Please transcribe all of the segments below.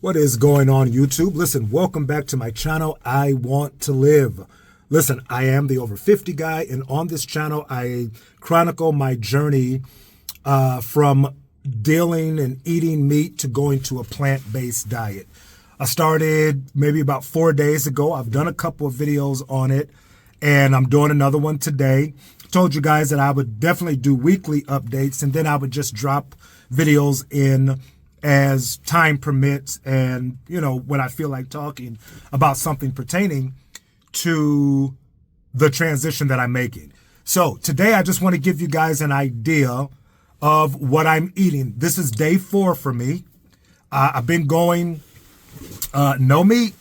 What is going on, YouTube? Listen, welcome back to my channel, I Want to Live. Listen, I am the Over 50 guy, and on this channel, I chronicle my journey from dealing and eating meat to going to a plant-based diet. I started maybe about 4 days ago. I've done a couple of videos on it, and I'm doing another one today. I told you guys that I would definitely do weekly updates, and then I would just drop videos in as time permits and, when I feel like talking about something pertaining to the transition that I'm making. So today I just want to give you guys an idea of what I'm eating. This is day 4 for me. I've been going no meat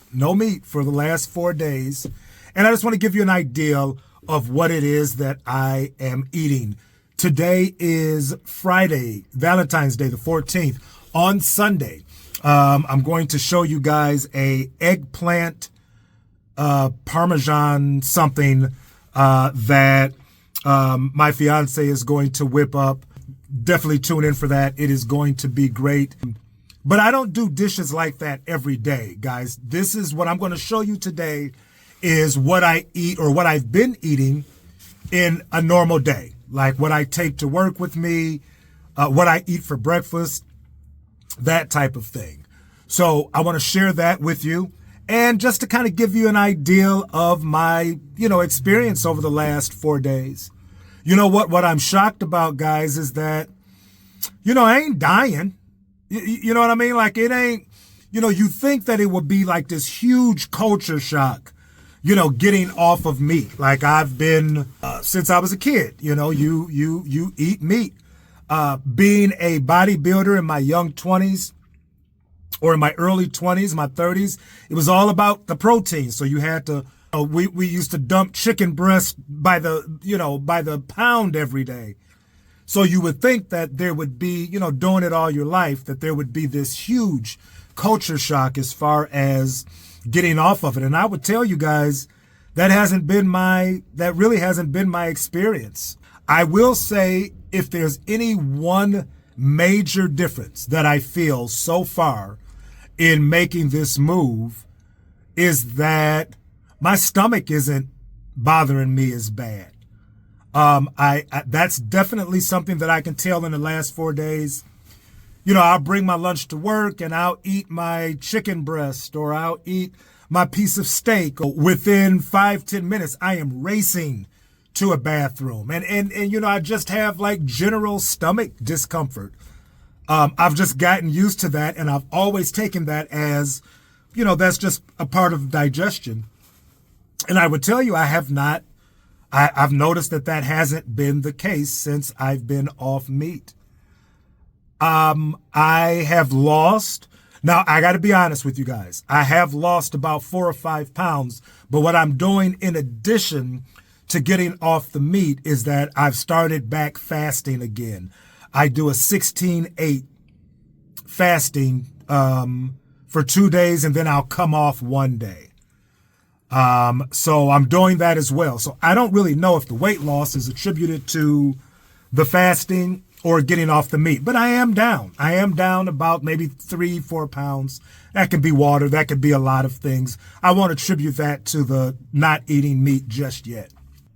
for the last 4 days. And I just want to give you an idea of what it is that I am eating. Today is Friday, Valentine's Day, the 14th. On Sunday, I'm going to show you guys a eggplant Parmesan something that my fiance is going to whip up. Definitely tune in for that. It is going to be great. But I don't do dishes like that every day, guys. This is what I'm going to show you today is what I eat or what I've been eating in a normal day. Like what I take to work with me, what I eat for breakfast, that type of thing. So I want to share that with you. And just to kind of give you an idea of my, experience over the last 4 days. You know what I'm shocked about, guys, is that, I ain't dying. You know what I mean? Like it ain't, you think that it would be like this huge culture shock, getting off of meat. Like I've been, since I was a kid, you eat meat. Being a bodybuilder in my young 20s or in my early 20s, my 30s, it was all about the protein. So you had to, we used to dump chicken breast by the pound every day. So you would think that there would be, doing it all your life, that there would be this huge culture shock as far as getting off of it. And I would tell you guys that really hasn't been my experience. I will say, if there's any one major difference that I feel so far in making this move is that my stomach isn't bothering me as bad. That's definitely something that I can tell in the last 4 days. I'll bring my lunch to work and I'll eat my chicken breast or I'll eat my piece of steak. Within 5-10 minutes, I am racing to a bathroom. And I just have like general stomach discomfort. I've just gotten used to that, and I've always taken that as, that's just a part of digestion. And I would tell you, I've noticed that hasn't been the case since I've been off meat. I have lost, now I got to be honest with you guys, I have lost about 4 or 5 pounds, but what I'm doing in addition to getting off the meat is that I've started back fasting again. I do a 16-8 fasting for 2 days, and then I'll come off 1 day. So I'm doing that as well. So I don't really know if the weight loss is attributed to the fasting or getting off the meat, but I am down. I am down about maybe 3-4 pounds. That could be water. That could be a lot of things. I won't attribute that to the not eating meat just yet.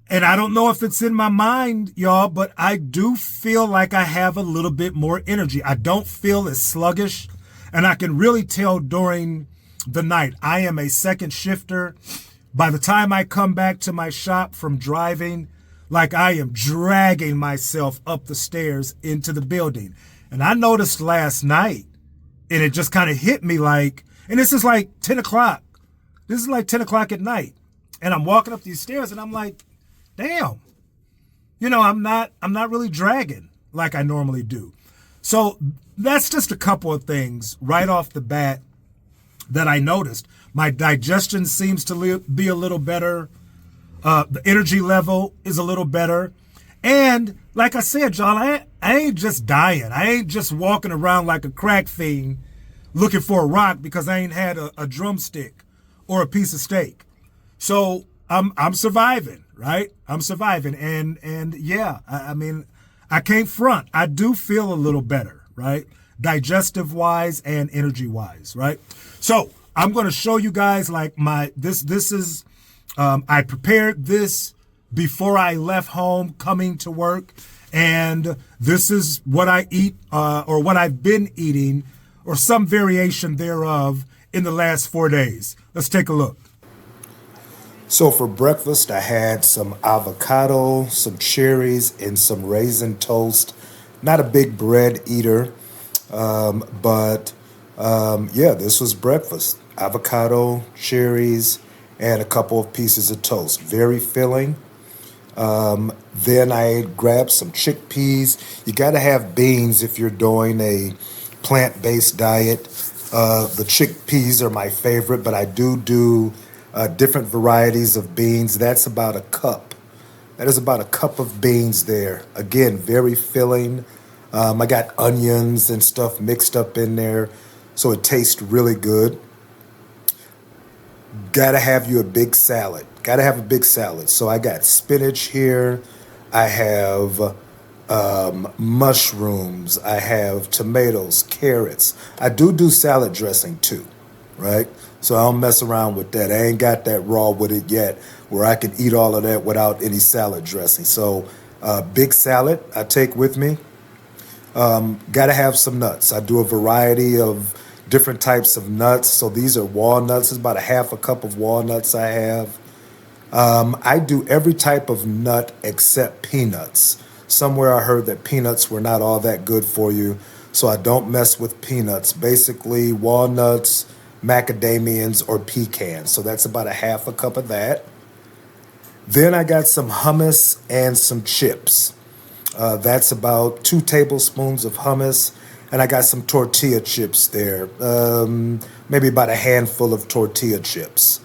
And I don't know if it's in my mind, y'all, but I do feel like I have a little bit more energy. I don't feel as sluggish, and I can really tell during the night. I am a second shifter. By the time I come back to my shop from driving, like I am dragging myself up the stairs into the building. And I noticed last night, and it just kind of hit me like, and this is like 10 o'clock. This is like 10 o'clock at night. And I'm walking up these stairs and I'm like, damn, I'm not really dragging like I normally do. So that's just a couple of things right off the bat that I noticed. My digestion seems to be a little better. The energy level is a little better. And like I said, y'all, I ain't just dying. I ain't just walking around like a crack fiend looking for a rock because I ain't had a drumstick or a piece of steak. So I'm surviving, right? I'm surviving. And yeah, I mean, I can't front. I do feel a little better, right? digestive wise and energy wise, right? So I'm going to show you guys like this is, I prepared this before I left home coming to work. And this is what I eat, or what I've been eating, or some variation thereof in the last 4 days. Let's take a look. So for breakfast, I had some avocado, some cherries, and some raisin toast. Not a big bread eater, but this was breakfast. Avocado, cherries, and a couple of pieces of toast. Very filling. Then I grabbed some chickpeas. You got to have beans if you're doing a plant-based diet. The chickpeas are my favorite, but I do different varieties of beans. That's about a cup. That is about a cup of beans there. Again, very filling. I got onions and stuff mixed up in there, so it tastes really good. Gotta have you a big salad. Gotta have a big salad. So I got spinach here. I have mushrooms. I have tomatoes, carrots. I do salad dressing too, right? So I don't mess around with that. I ain't got that raw with it yet where I can eat all of that without any salad dressing. So big salad I take with me. Gotta have some nuts. I do a variety of different types of nuts. So these are walnuts. It's about a half a cup of walnuts I have. I do every type of nut except peanuts. Somewhere I heard that peanuts were not all that good for you, so I don't mess with peanuts. Basically, walnuts, macadamians, or pecans. So that's about a half a cup of that. Then I got some hummus and some chips. That's about 2 tablespoons of hummus. And I got some tortilla chips there. Maybe about a handful of tortilla chips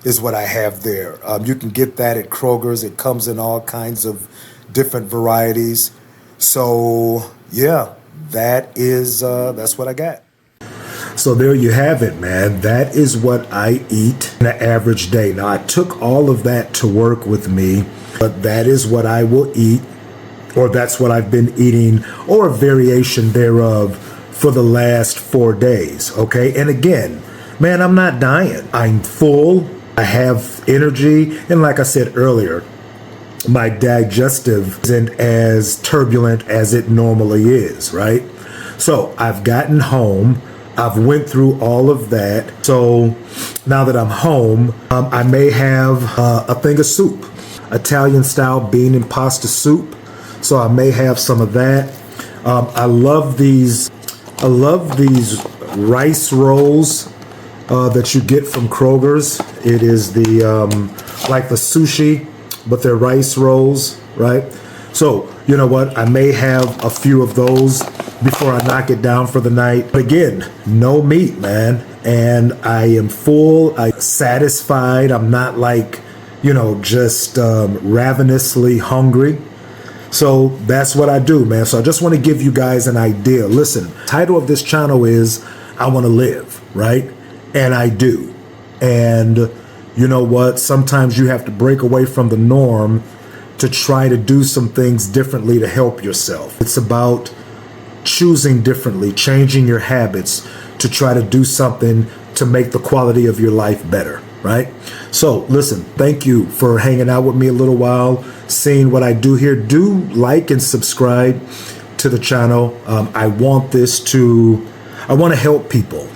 is what I have there. You can get that at Kroger's. It comes in all kinds of different varieties. So yeah, that's what I got. So there you have it, man. That is what I eat in an average day. Now, I took all of that to work with me, but that is what I will eat, or that's what I've been eating, or a variation thereof for the last 4 days, okay? And again, man, I'm not dying. I'm full. I have energy. And like I said earlier, my digestive isn't as turbulent as it normally is, right? So I've gotten home. I've went through all of that. So now that I'm home, I may have a thing of soup, Italian style bean and pasta soup. So I may have some of that. I love these rice rolls that you get from Kroger's. It is the like the sushi, but they're rice rolls, right? So you know what? I may have a few of those before I knock it down for the night. But again, no meat, man. And I am full. I'm satisfied. I'm not like, just ravenously hungry. So that's what I do, man. So I just want to give you guys an idea. Listen, title of this channel is I Want to Live, right? And I do. And you know what? Sometimes you have to break away from the norm to try to do some things differently to help yourself. It's about choosing differently, changing your habits to try to do something to make the quality of your life better, right? So listen, thank you for hanging out with me a little while, seeing what I do here. Do like and subscribe to the channel. I want to help people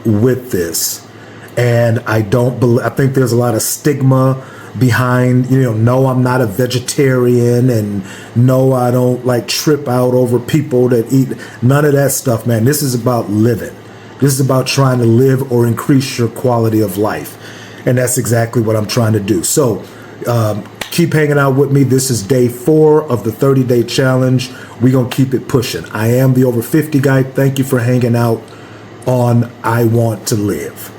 with this. And I think there's a lot of stigma behind, no, I'm not a vegetarian, and no, I don't like trip out over people that eat. None of that stuff, man. This is about living. This is about trying to live or increase your quality of life. And that's exactly what I'm trying to do. So keep hanging out with me. This is day 4 of the 30-day challenge. We're going to keep it pushing. I am the Over 50 guy. Thank you for hanging out on I Want to Live.